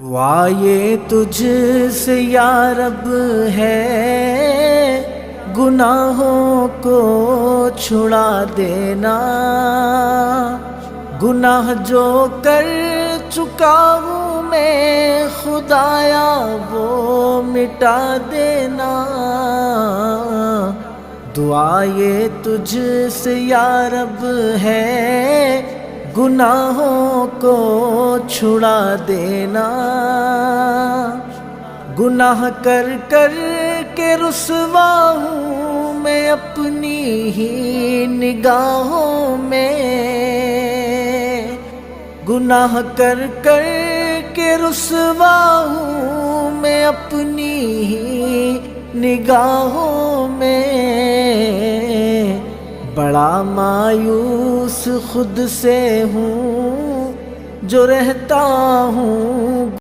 दुआ ये तुझसे या रब है, गुनाहों को छुड़ा देना। गुनाह जो कर चुका हूँ मैं खुदाया वो मिटा देना। दुआ ये तुझसे या रब है, गुनाहों को छुड़ा देना। गुनाह कर कर के रुसवा हूँ मैं अपनी ही निगाहों में। गुनाह कर कर के रुसवा हूँ मैं अपनी ही निगाहों में। बड़ा मायूस खुद से हूँ जो रहता हूँ